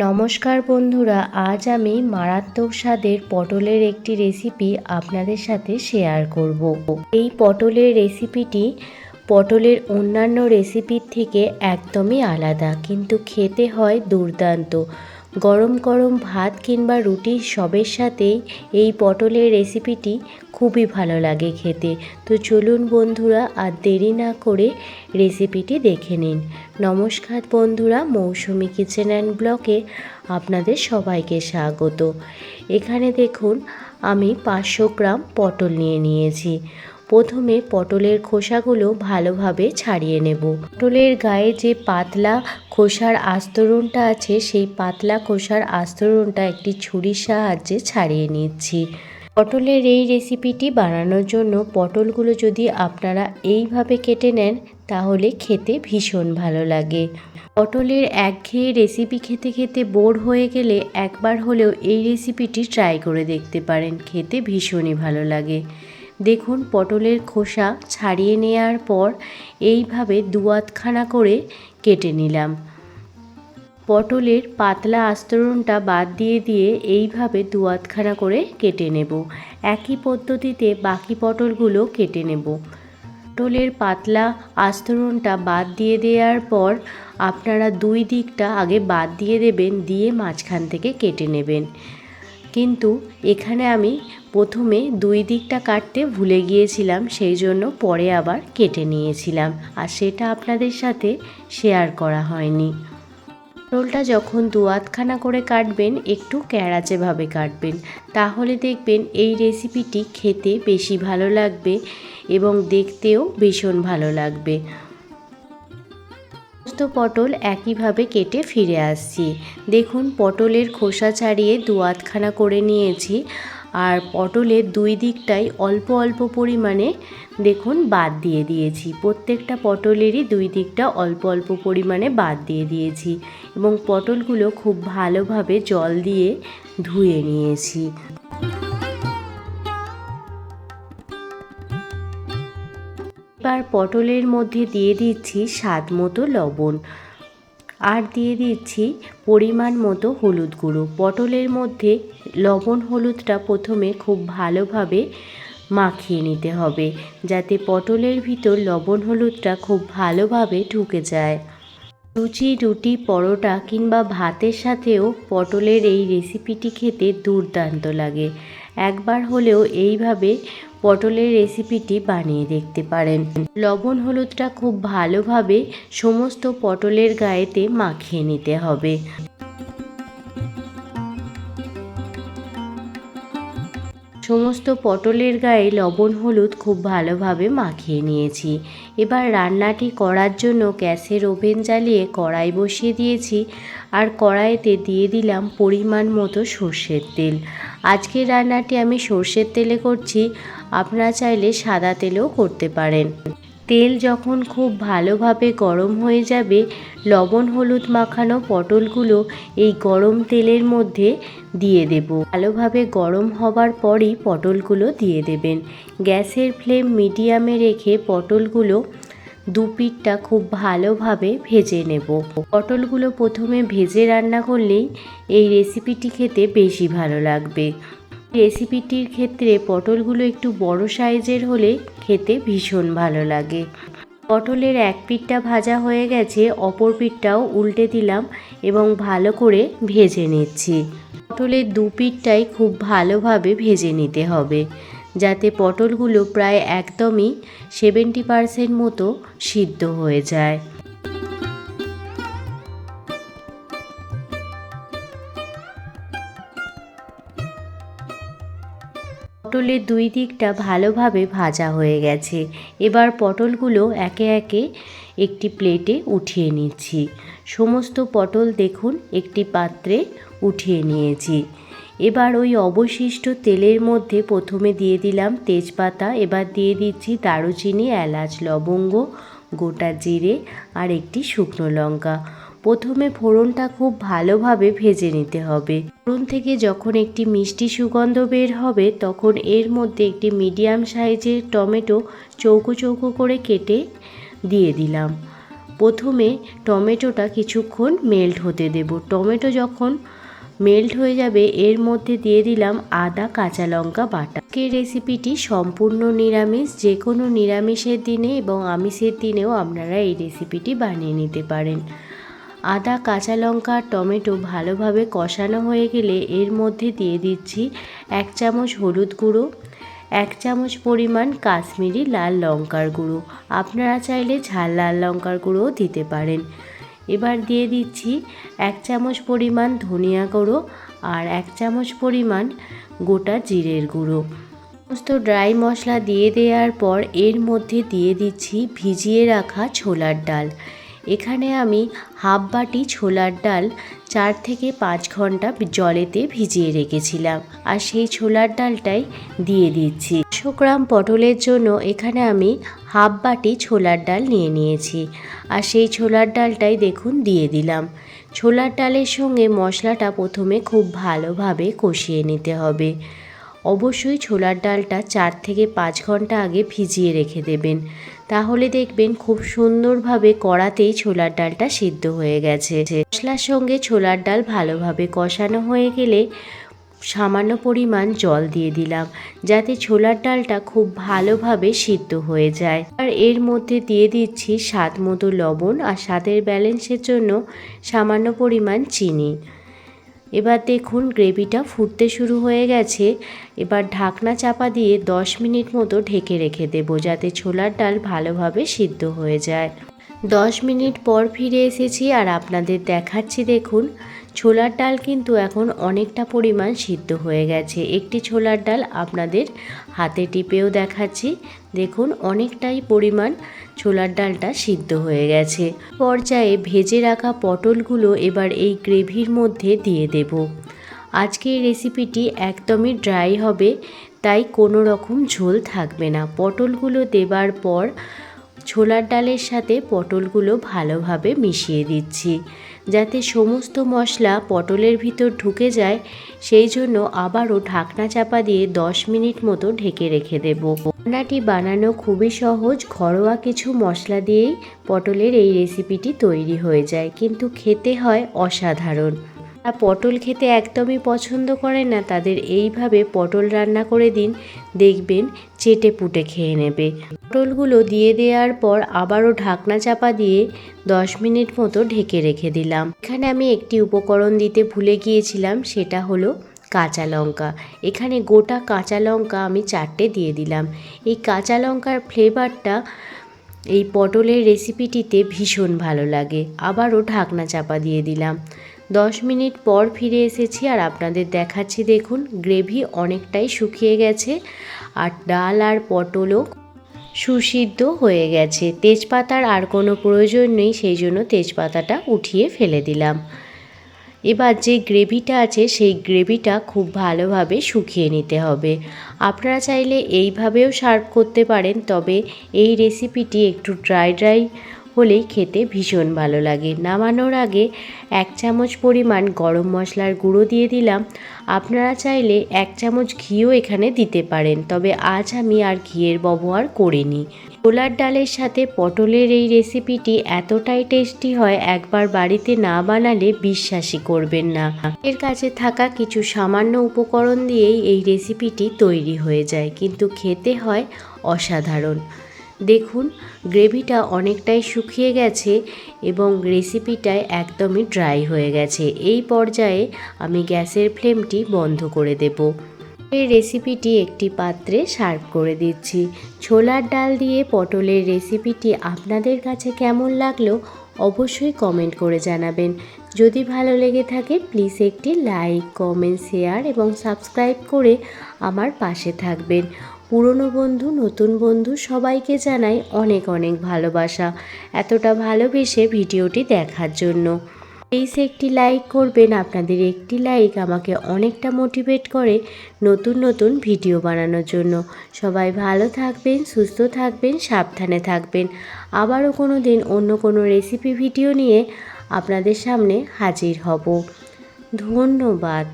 নমস্কার বন্ধুরা, আজ আমি মারাত্মক স্বাদের পটলের একটি রেসিপি আপনাদের সাথে শেয়ার করব। এই পটলের রেসিপিটি পটলের অন্যান্য রেসিপির থেকে একদমই আলাদা, কিন্তু খেতে হয় দুর্দান্ত। গরম গরম ভাত কিংবা রুটি সবের সাথেই এই পটলের রেসিপিটি খুবই ভালো লাগে খেতে। তো চলুন বন্ধুরা, আর দেরি না করে রেসিপিটি দেখে নিন। নমস্কার বন্ধুরা, মৌসুমি কিচেন অ্যান্ড ব্লগে আপনাদের সবাইকে স্বাগত। এখানে দেখুন, আমি 500 গ্রাম পটল নিয়েছি। প্রথমে পটলের খোসাগুলো ভালোভাবে ছাড়িয়ে নেব। পটলের গায়ে যে পাতলা খোসার আস্তরণটা আছে, সেই পাতলা খোসার আস্তরণটা একটি ছুরির সাহায্যে ছাড়িয়ে নিচ্ছি। পটলের এই রেসিপিটি বানানোর জন্য পটলগুলো যদি আপনারা এইভাবে কেটে নেন তাহলে খেতে ভীষণ ভালো লাগে। পটলের একঘেয়ে রেসিপি খেতে খেতে বোর হয়ে গেলে একবার হলেও এই রেসিপিটি ট্রাই করে দেখতে পারেন, খেতে ভীষণই ভালো লাগে। দেখুন, পটলের খোসা ছাড়িয়ে নেওয়ার পর এইভাবে দুয়াতখানা করে কেটে নিলাম। পটলের পাতলা আস্তরণটা বাদ দিয়ে এইভাবে দুয়াতখানা করে কেটে নেব। একই পদ্ধতিতে বাকি পটলগুলো কেটে নেব। পটলের পাতলা আস্তরণটা বাদ দিয়ে দেওয়ার পর আপনারা দুই দিকটা আগে বাদ দিয়ে দেবেন, দিয়ে মাঝখান থেকে কেটে নেবেন। কিন্তু এখানে আমি প্রথমে দুই দিকটা কাটতে ভুলে গিয়েছিলাম, সেই জন্য পরে আবার কেটে নিয়েছিলাম, আর সেটা আপনাদের সাথে শেয়ার করা হয়নি। পটলটা যখন দুয়াতখানা করে কাটবেন, একটু ক্যাড়াচেভাবে কাটবেন, তাহলে দেখবেন এই রেসিপিটি খেতে বেশি ভালো লাগবে এবং দেখতেও ভীষণ ভালো লাগবে। সমস্ত পটল একইভাবে কেটে ফিরে আসছি। দেখুন, পটলের খোসা ছাড়িয়ে দুয়াতখানা করে নিয়েছি, আর পটলের দুই দিকটাই অল্প অল্প পরিমাণে দেখুন বাদ দিয়ে দিয়েছি। প্রত্যেকটা পটলেরই দুই দিকটা অল্প অল্প পরিমাণে বাদ দিয়ে দিয়েছি এবং পটলগুলো খুব ভালোভাবে জল দিয়ে ধুয়ে নিয়েছি। এবার পটলের মধ্যে দিয়ে দিচ্ছি স্বাদ মতো লবণ, আর দিয়ে দিচ্ছি পরিমাণ মতো হলুদ গুঁড়ো। পটলের মধ্যে লবণ হলুদটা প্রথমে খুব ভালোভাবে মাখিয়ে নিতে হবে, যাতে পটলের ভিতর লবণ হলুদটা খুব ভালোভাবে ঢুকে যায়। লুচি, রুটি, পরোটা কিংবা ভাতের সাথেও পটলের এই রেসিপিটি খেতে দুর্দান্ত লাগে। একবার হলেও এইভাবে পটলের রেসিপিটি বানিয়ে দেখতে পারেন। লবণ হলুদটা খুব ভালোভাবে সমস্ত পটলের গায়েতে মাখিয়ে নিতে হবে। সমস্ত পটলের গায়ে লবণ হলুদ খুব ভালোভাবে মাখিয়ে নিয়েছি। এবার রান্নাটি করার জন্য গ্যাসের ওভেন জ্বালিয়ে কড়াই বসিয়ে দিয়েছি, আর কড়াইতে দিয়ে দিলাম পরিমাণ মতো সর্ষের তেল। আজকের রান্নাটি আমি সর্ষের তেলে করছি, আপনারা চাইলে সাদা তেলেও করতে পারেন। তেল যখন খুব ভালোভাবে গরম হয়ে যাবে, লবণ হলুদ মাখানো পটলগুলো এই গরম তেলের মধ্যে দিয়ে দেব। ভালোভাবে গরম হবার পরই পটলগুলো দিয়ে দেবেন। গ্যাসের ফ্লেম মিডিয়ামে রেখে পটলগুলো দুপিঠটা খুব ভালোভাবে ভেজে নেব। পটলগুলো প্রথমে ভেজে রান্না করলেই এই রেসিপিটি খেতে বেশি ভালো লাগবে। রেসিপিটির ক্ষেত্রে পটলগুলো একটু বড় সাইজের হলে খেতে ভীষণ ভালো লাগে। পটলের এক পিঠটা ভাজা হয়ে গেছে, অপর পিঠটাও উল্টে দিলাম এবং ভালো করে ভেজে নিচ্ছি। পটলের দু পিঠটাই খুব ভালোভাবে ভেজে নিতে হবে, যাতে পটলগুলো প্রায় একদমই 70% মতো সিদ্ধ হয়ে যায়। পটলের দুই দিকটা ভালোভাবে ভাজা হয়ে গেছে। এবার পটলগুলো একে একে একটি প্লেটে উঠিয়ে নিচ্ছি। সমস্ত পটল দেখুন একটি পাত্রে উঠিয়ে নিয়েছি। এবার ওই অবশিষ্ট তেলের মধ্যে প্রথমে দিয়ে দিলাম তেজপাতা, এবার দিয়ে দিচ্ছি দারুচিনি, এলাচ, লবঙ্গ, গোটা জিরে আর একটি শুকনো লঙ্কা। প্রথমে ফোড়নটা খুব ভালোভাবে ভেজে নিতে হবে। ফোড়ন থেকে যখন একটি মিষ্টি সুগন্ধ বের হবে, তখন এর মধ্যে একটি মিডিয়াম সাইজের টমেটো চৌকো চৌকো করে কেটে দিয়ে দিলাম। প্রথমে টমেটোটা কিছুক্ষণ মেল্ট হতে দেব। টমেটো যখন মেল্ট হয়ে যাবে এর মধ্যে দিয়ে দিলাম আদা কাঁচা লঙ্কা বাটা। এই রেসিপিটি সম্পূর্ণ নিরামিষ, যে কোনো নিরামিষের দিনে এবং আমিষের দিনেও আপনারা এই রেসিপিটি বানিয়ে নিতে পারেন। আদা কাঁচা লঙ্কা টমেটো ভালোভাবে কষানো হয়ে গেলে এর মধ্যে দিয়ে দিচ্ছি 1 চামচ হলুদ গুঁড়ো, 1 চামচ পরিমাণ কাশ্মীরি লাল লঙ্কার গুঁড়ো। আপনারা চাইলে ঝাল লাল লঙ্কার গুঁড়োও দিতে পারেন। এবার দিয়ে দিচ্ছি 1 চামচ পরিমাণ ধনিয়া গুঁড়ো আর 1 চামচ পরিমাণ গোটা জিরের গুঁড়ো। সমস্ত ড্রাই মশলা দিয়ে দেওয়ার পর এর মধ্যে দিয়ে দিচ্ছি ভিজিয়ে রাখা ছোলার ডাল। এখানে আমি হাফ বাটি ছোলার ডাল 4 থেকে 5 ঘন্টা জলেতে ভিজিয়ে রেখেছিলাম, আর সেই ছোলার ডালটাই দিয়ে দিচ্ছি। 100 গ্রাম পটলের জন্য এখানে আমি হাফ বাটি ছোলার ডাল নিয়ে নিয়েছি, আর সেই ছোলার ডালটাই দেখুন দিয়ে দিলাম। ছোলার ডালের সঙ্গে মশলাটা প্রথমে খুব ভালোভাবে কষিয়ে নিতে হবে। অবশ্যই ছোলার ডালটা 4 থেকে 5 ঘন্টা আগে ভিজিয়ে রেখে দেবেন, তাহলে দেখবেন খুব সুন্দরভাবে কড়াতেই ছোলার ডালটা সিদ্ধ হয়ে গেছে। মশলার সঙ্গে ছোলার ডাল ভালোভাবে কষানো হয়ে গেলে সামান্য পরিমাণ জল দিয়ে দিলাম, যাতে ছোলার ডালটা খুব ভালোভাবে সিদ্ধ হয়ে যায়। আর এর মধ্যে দিয়ে দিচ্ছি স্বাদ মতো লবণ, আর স্বাদের ব্যালেন্সের জন্য সামান্য পরিমাণ চিনি। এবার দেখুন গ্রেভিটা ফুটতে শুরু হয়ে গেছে। এবার ঢাকনা চাপা দিয়ে 10 মিনিট মতো ঢেকে রেখে দেবো, যাতে ছোলার ডাল ভালোভাবে সিদ্ধ হয়ে যায়। 10 মিনিট পর ফিরে এসেছি আর আপনাদের দেখাচ্ছি। দেখুন ছোলার ডাল কিন্তু এখন অনেকটা পরিমাণ সিদ্ধ হয়ে গেছে। একটি ছোলার ডাল আপনাদের হাতে টিপেও দেখাচ্ছি। দেখুন অনেকটাই পরিমাণ ছোলার ডালটা সিদ্ধ হয়ে গেছে। পর্যায়ে ভেজে রাখা পটলগুলো এবার এই গ্রেভির মধ্যে দিয়ে দেব। আজকে এই রেসিপিটি একদমই ড্রাই হবে, তাই কোনো রকম ঝোল থাকবে না। পটলগুলো দেবার পর ছোলার ডালের সাথে পটলগুলো ভালোভাবে মিশিয়ে দিচ্ছি, যাতে সমস্ত মশলা পটলের ভিতর ঢুকে যায়। সেই জন্য আবারও ঢাকনা চাপা দিয়ে 10 মিনিট মতো ঢেকে রেখে দেব। রান্নাটি বানানো খুবই সহজ, ঘরোয়া কিছু মশলা দিয়েই পটলের এই রেসিপিটি তৈরি হয়ে যায়, কিন্তু খেতে হয় অসাধারণ। পটল খেতে একদমই পছন্দ করে না, তাদের এইভাবে পটল রান্না করে দিন, দেখবেন চেটে পুটে খেয়ে নেবে। পটলগুলো দিয়ে দেওয়ার পর আবারও ঢাকনা চাপা দিয়ে 10 মিনিট মতো ঢেকে রেখে দিলাম। এখানে আমি একটি উপকরণ দিতে ভুলে গিয়েছিলাম, সেটা হলো কাঁচা লঙ্কা। এখানে গোটা কাঁচা লঙ্কা আমি 4টে দিয়ে দিলাম। এই কাঁচা লঙ্কার ফ্লেভারটা এই পটলের রেসিপিটিতে ভীষণ ভালো লাগে। আবারও ঢাকনা চাপা দিয়ে দিলাম। 10 মিনিট পর ফিরে এসেছি আর আপনাদের দেখাচ্ছি। দেখুন গ্রেভি অনেকটাই শুকিয়ে গেছে, আর ডাল আর পটলও সুসিদ্ধ হয়ে গেছে। তেজপাতার আর কোনো প্রয়োজন নেই, সেই জন্য তেজপাতাটা উঠিয়ে ফেলে দিলাম। এবার যে গ্রেভিটা আছে সেই গ্রেভিটা খুব ভালোভাবে শুকিয়ে নিতে হবে। আপনারা চাইলে এইভাবেও সার্ভ করতে পারেন, তবে এই রেসিপিটি একটু ড্রাই হলেই খেতে ভীষণ ভালো লাগে। নামানোর আগে 1 চামচ পরিমাণ গরম মশলার গুঁড়ো দিয়ে দিলাম। আপনারা চাইলে 1 চামচ ঘিও এখানে দিতে পারেন, তবে আজ আমি আর ঘিয়ের ব্যবহার করিনি। ছোলার ডালের সাথে পটলের এই রেসিপিটি এতটাই টেস্টি হয়, একবার বাড়িতে না বানালে বিশ্বাসই করবেন না। এর কাছে থাকা কিছু সামান্য উপকরণ দিয়েই এই রেসিপিটি তৈরি হয়ে যায়, কিন্তু খেতে হয় অসাধারণ। দেখুন গ্রেভিটা অনেকটাই শুকিয়ে গেছে এবং রেসিপিটায় একদমই ড্রাই হয়ে গেছে। এই পর্যায়ে আমি গ্যাসের ফ্লেমটি বন্ধ করে দেব। এই রেসিপিটি একটি পাত্রে সার্ভ করে দিচ্ছি। ছোলার ডাল দিয়ে পটলের রেসিপিটি আপনাদের কাছে কেমন লাগলো অবশ্যই কমেন্ট করে জানাবেন। যদি ভালো লেগে থাকে প্লিজ একটি লাইক, কমেন্ট, শেয়ার এবং সাবস্ক্রাইব করে আমার পাশে থাকবেন। পুরনো বন্ধু, নতুন বন্ধু সবাইকে জানাই অনেক অনেক ভালোবাসা, এতটা ভালোবেসে ভিডিওটি দেখার জন্য। প্লিজ একটি লাইক করবেন। আপনাদের একটি লাইক আমাকে অনেকটা মোটিভেট করে নতুন নতুন ভিডিও বানানোর জন্য। সবাই ভালো থাকবেন, সুস্থ থাকবেন, সাবধানে থাকবেন। আবারও কোনো দিন অন্য কোনো রেসিপি ভিডিও নিয়ে আপনাদের সামনে হাজির হব। ধন্যবাদ।